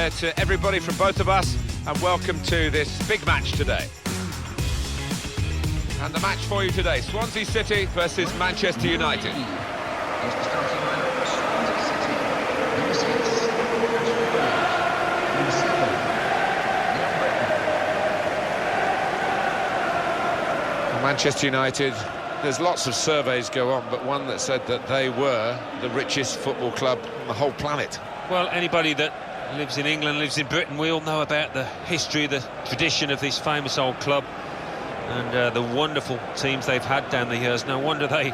there to everybody from both of us, and welcome to this big match today. And the match for you today, Swansea City versus Manchester United. Here's the starting lineup for Swansea City. Number 6, Number 7, Manchester United, there's lots of surveys go on, but one that said that they were the richest football club on the whole planet. Well, anybody that lives in England, lives in Britain, we all know about the history, the tradition of this famous old club and the wonderful teams they've had down the years. No wonder they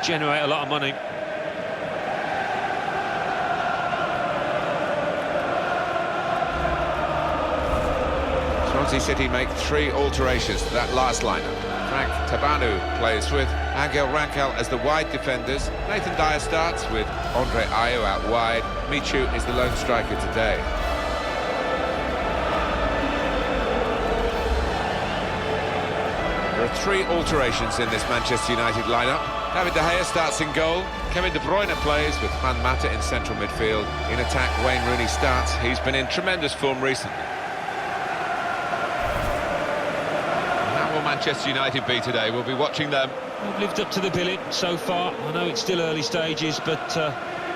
generate a lot of money. Swansea City make 3 alterations to that last lineup. Frank Tabanu plays with Angel Rankal as the wide defenders. Nathan Dyer starts with Andre Ayew out wide. Michu is the lone striker today. There are 3 alterations in this Manchester United lineup. David De Gea starts in goal. Kevin De Bruyne plays with Juan Mata in central midfield. In attack, Wayne Rooney starts. He's been in tremendous form recently. Manchester United be today. We'll be watching them. They've lived up to the billing so far. I know it's still early stages, but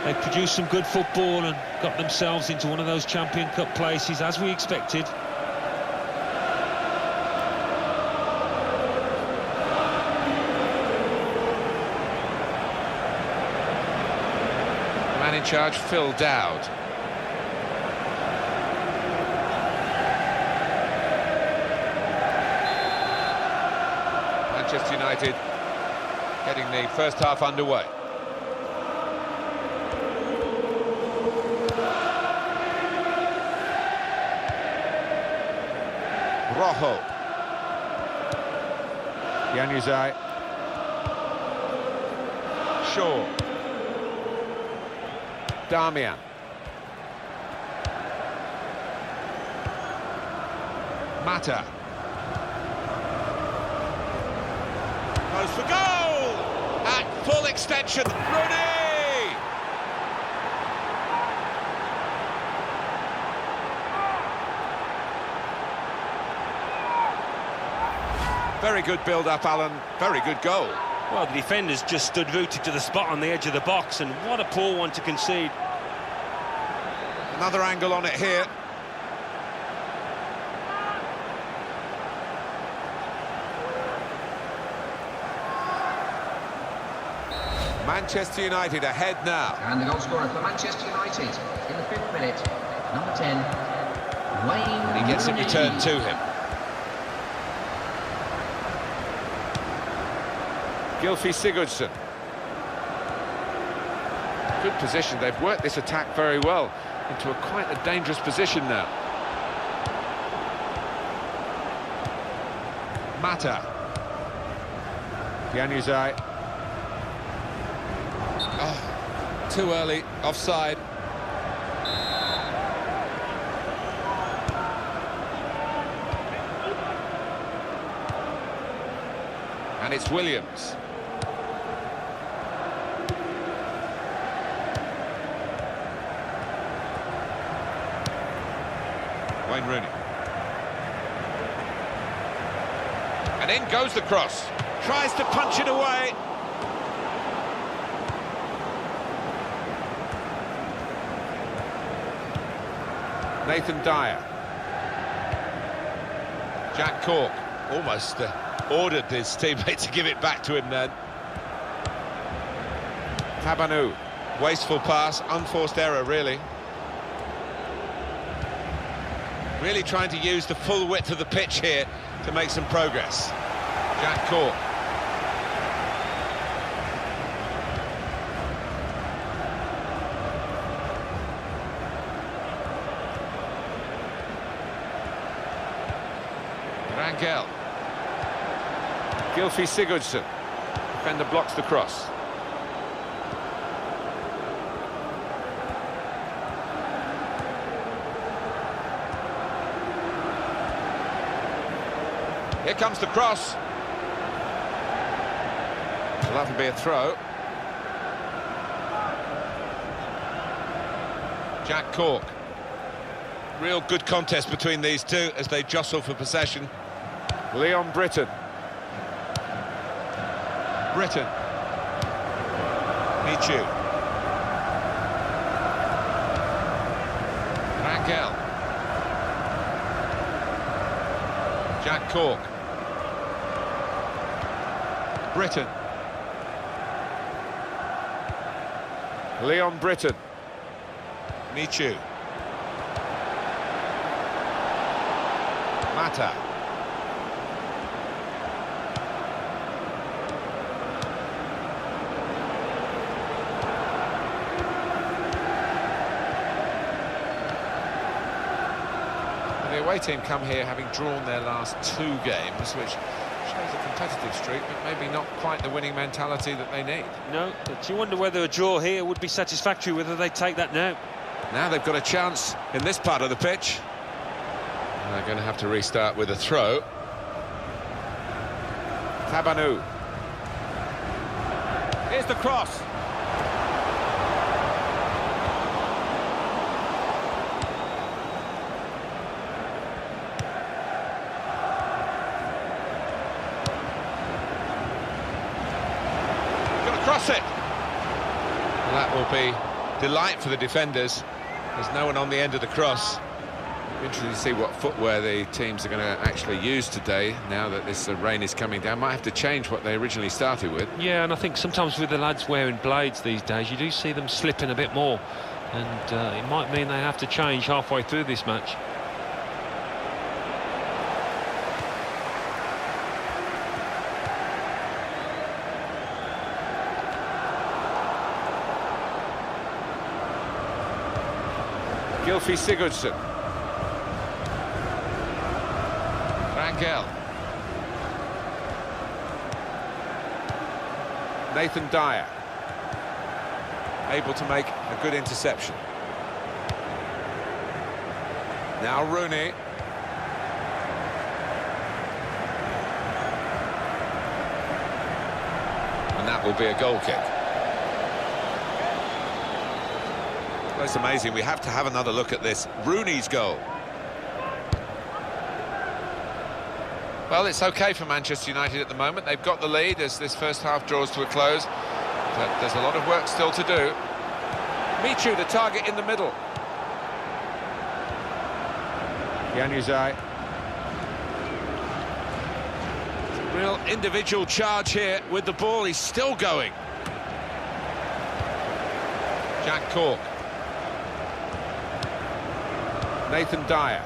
they've produced some good football and got themselves into one of those Champion Cup places, as we expected. The man in charge, Phil Dowd. Manchester United getting the first half underway. Rojo. Januzaj. Shaw. Damian. Mata. Goes for goal! At full extension, Rooney! Very good build-up, Alan. Very good goal. Well, the defenders just stood rooted to the spot on the edge of the box, and what a poor one to concede. Another angle on it here. Manchester United ahead now. And the goal scorer for Manchester United in the 5th minute, number 10, Wayne He gets it returned to him. Gylfi Sigurdsson. Good position. They've worked this attack very well into quite a dangerous position now. Mata. Januzaj. Oh, too early, offside. And it's Williams. Wayne Rooney. And in goes the cross. Tries to punch it away. Nathan Dyer. Jack Cork almost ordered his teammate to give it back to him then. Tabanu. Wasteful pass, unforced error really. Really trying to use the full width of the pitch here to make some progress. Jack Cork. Rangel. Gylfi Sigurdsson. Defender blocks the cross. Here comes the cross. So that'll be a throw. Jack Cork. Real good contest between these two as they jostle for possession. Leon Britton. Britton. Michu. Rangel. Jack Cork. Britton. Leon Britton. Michu. Mata. The away team come here having drawn their last 2 games, which shows a competitive streak, but maybe not quite the winning mentality that they need. No, but you wonder whether a draw here would be satisfactory, whether they take that now. Now they've got a chance in this part of the pitch. And they're going to have to restart with a throw. Tabanu. Here's the cross. Got to cross it. And that will be delight for the defenders. There's no one on the end of the cross. Interesting to see what footwear the teams are going to actually use today, now that this rain is coming down. Might have to change what they originally started with. Yeah, and I think sometimes with the lads wearing blades these days, you do see them slipping a bit more. And it might mean they have to change halfway through this match. Gylfi Sigurdsson. Rangel. Nathan Dyer. Able to make a good interception. Now Rooney. And that will be a goal kick. That's amazing. We have to have another look at this. Rooney's goal. Well, it's okay for Manchester United at the moment. They've got the lead as this first half draws to a close. But there's a lot of work still to do. Michu, the target in the middle. Januzaj. Real individual charge here with the ball. He's still going. Jack Cork. Nathan Dyer.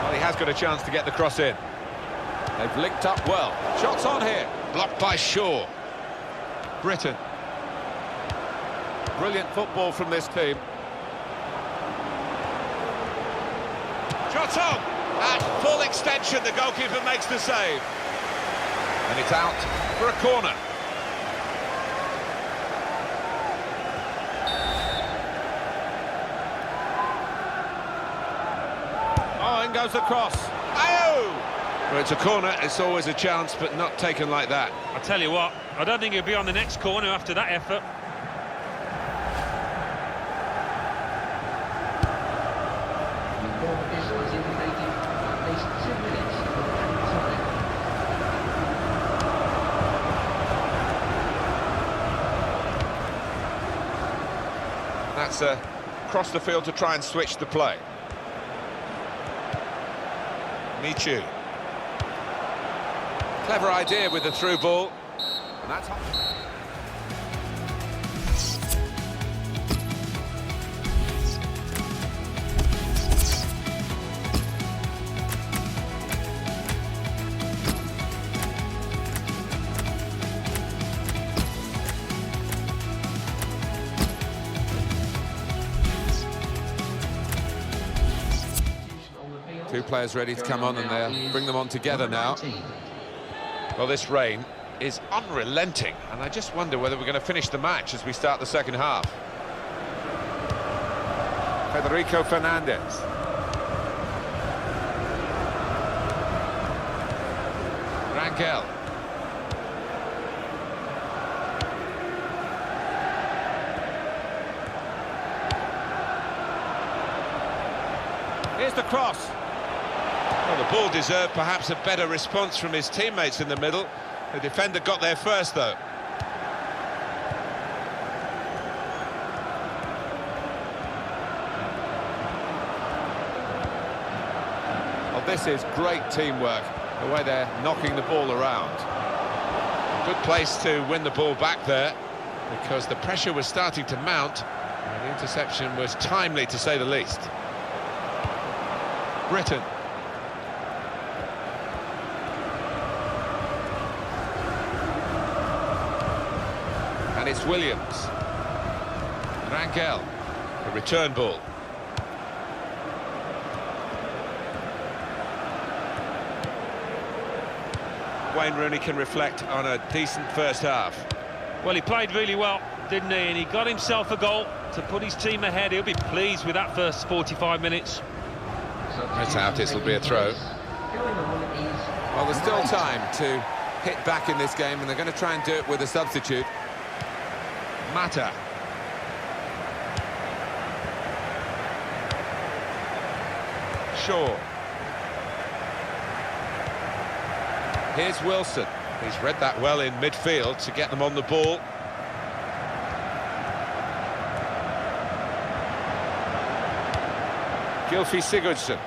Well, he has got a chance to get the cross in. They've linked up well. Shots on here. Blocked by Shaw. Britton. Brilliant football from this team. Shots on! At full extension, the goalkeeper makes the save. And it's out for a corner. Oh, in goes the cross. Oh! Well, it's a corner, it's always a chance, but not taken like that. I tell you what, I don't think he'll be on the next corner after that effort. That's across the field to try and switch the play. Michu. Clever idea with the through ball. And that's... Two players ready to come on, and they'll bring them on together now. Well, this rain is unrelenting, and I just wonder whether we're going to finish the match as we start the second half. Federico Fernandez. Rangel. Here's the cross. Well, the ball deserved perhaps a better response from his teammates in the middle. The defender got there first, though. Well, this is great teamwork, the way they're knocking the ball around. Good place to win the ball back there, because the pressure was starting to mount, and the interception was timely, to say the least. Britain. And it's Williams. Rangel, the return ball. Wayne Rooney can reflect on a decent first half. Well, he played really well, didn't he? And he got himself a goal to put his team ahead. He'll be pleased with that first 45 minutes. That's out, it'll be a throw. Well, there's still time to hit back in this game, and they're going to try and do it with a substitute. Mata. Shaw. Here's Wilson. He's read that well in midfield to get them on the ball. Gylfi Sigurdsson.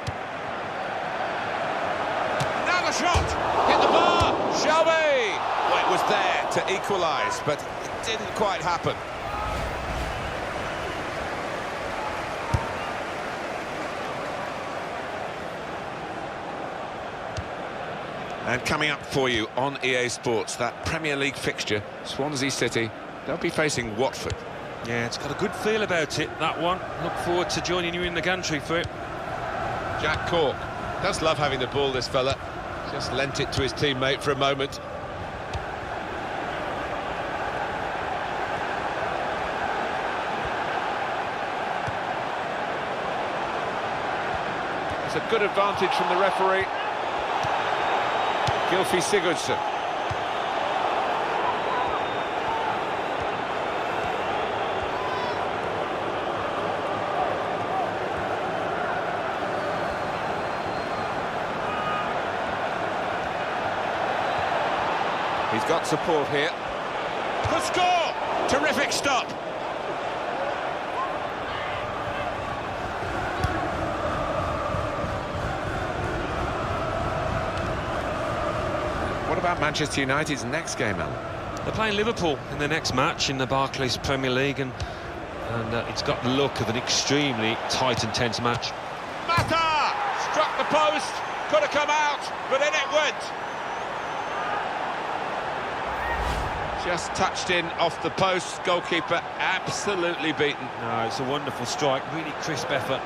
Now the shot! Hit the bar! Shelby! Well, it was there to equalise, but it didn't quite happen. And coming up for you on EA Sports, that Premier League fixture, Swansea City, they'll be facing Watford. Yeah, it's got a good feel about it, that one. Look forward to joining you in the gantry for it. Jack Cork does love having the ball, this fella. Just lent it to his teammate for a moment. It's a good advantage from the referee. Gylfi Sigurdsson. He's got support here. Could score! Terrific stop! What about Manchester United's next game, Alan? They're playing Liverpool in their next match in the Barclays Premier League, and it's got the look of an extremely tight and tense match. Mata! Struck the post, could have come out, but in it went. Just touched in off the post, goalkeeper absolutely beaten. No, it's a wonderful strike, really crisp effort.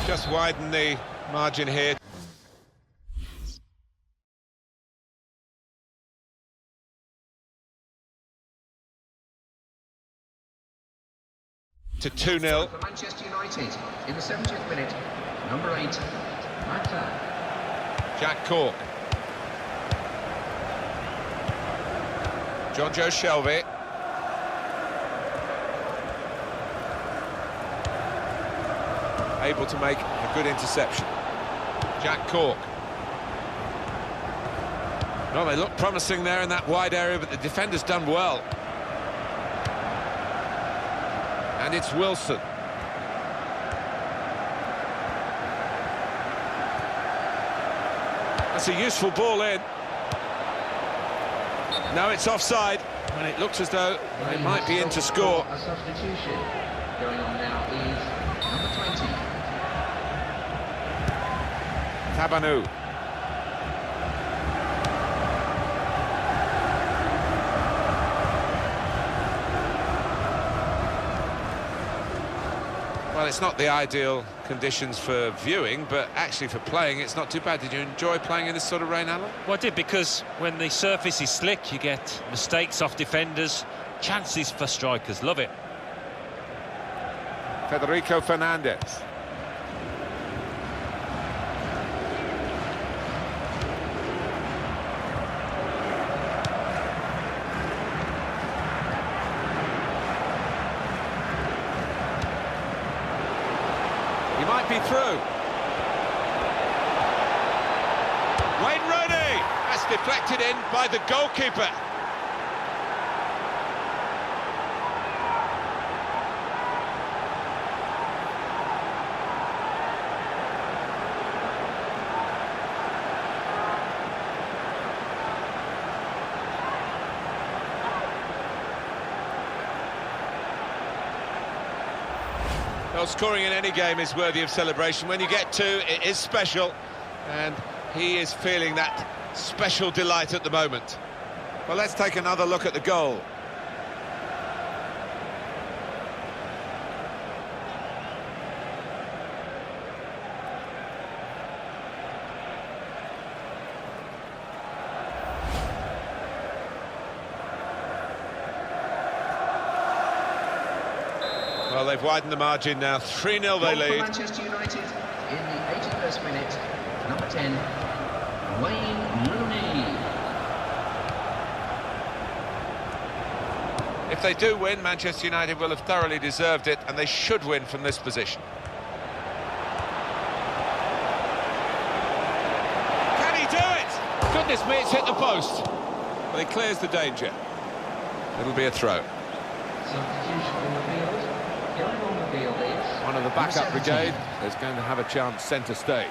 Just widen the margin here. To 2-0. For Manchester United in the 70th minute, number 8, Mata. Jack Cork. Jonjo Shelby. Able to make a good interception. Jack Cork. Well, they look promising there in that wide area, but the defender's done well. And it's Wilson. That's a useful ball in. No, it's offside, and it looks as though they might be in to score. A substitution going on now is number 20. Tabanu. Well, it's not the ideal conditions for viewing, but actually for playing, it's not too bad. Did you enjoy playing in this sort of rain, Alan? Well, I did, because when the surface is slick, you get mistakes off defenders, chances for strikers. Love it. Federico Fernandez. it through. Wayne Rooney! That's deflected in by the goalkeeper. Well, scoring in any game is worthy of celebration. When you get two, it is special, and he is feeling that special delight at the moment. Well, let's take another look at the goal. Well, they've widened the margin now. 3-0 they lead. Manchester United in the 81st minute. Number 10, Wayne Rooney. If they do win, Manchester United will have thoroughly deserved it, and they should win from this position. Can he do it? Goodness me, it's hit the post. Well, he clears the danger. It'll be a throw. Substitution in the field. Going on the field is One of the backup 17. brigade is going to have a chance centre stage.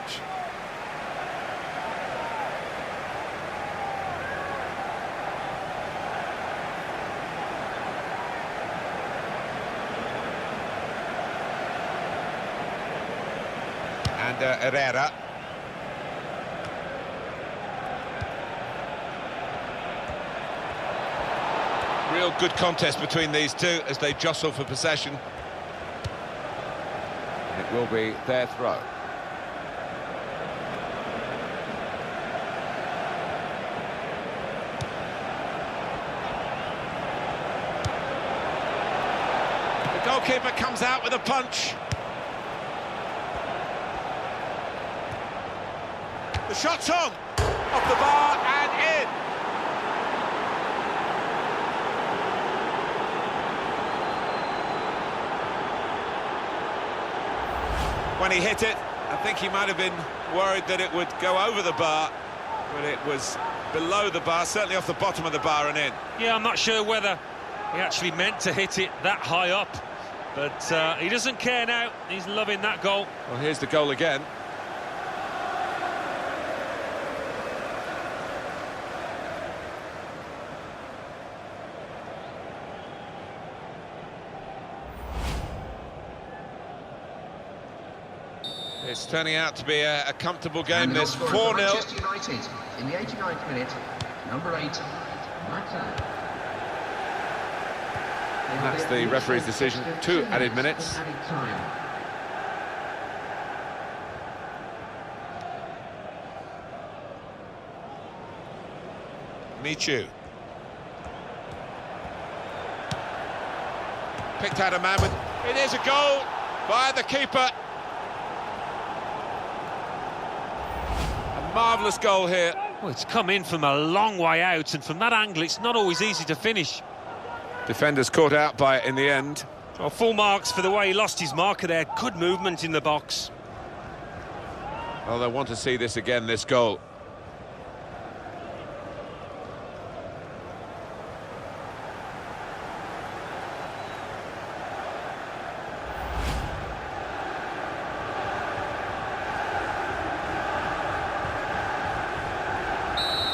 And Herrera. Real good contest between these two as they jostle for possession. It will be their throw. The goalkeeper comes out with a punch. The shot's on! Off the bar and in! When he hit it, I think he might have been worried that it would go over the bar, but it was below the bar, certainly off the bottom of the bar and in. Yeah, I'm not sure whether he actually meant to hit it that high up, but he doesn't care now. He's loving that goal. Well, here's the goal again. It's turning out to be a comfortable game, And the this goal scorer for 4-0. Manchester United in the 89th minute. Number 8, Mata. That's the referee's decision. 2 added minutes. Added time. Michu. Picked out a man with... It is a goal by the keeper. A marvellous goal here. Well, it's come in from a long way out, and from that angle, it's not always easy to finish. Defenders caught out by it in the end. Well, full marks for the way he lost his marker there. Good movement in the box. Well, they want to see this again, this goal.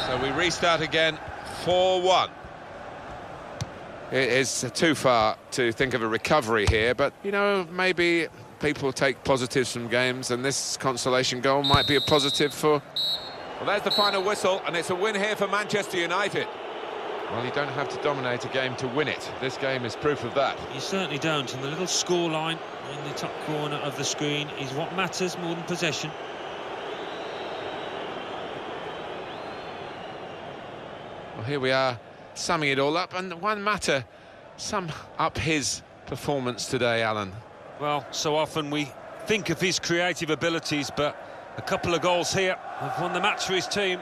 So we restart again, 4-1. It is too far to think of a recovery here, but, you know, maybe people take positives from games, and this consolation goal might be a positive for... Well, there's the final whistle, and it's a win here for Manchester United. Well, you don't have to dominate a game to win it. This game is proof of that. You certainly don't, and the little scoreline in the top corner of the screen is what matters more than possession. Well, here we are, summing it all up, and one matter, sum up his performance today, Alan. Well, so often we think of his creative abilities, but a couple of goals here have won the match for his team.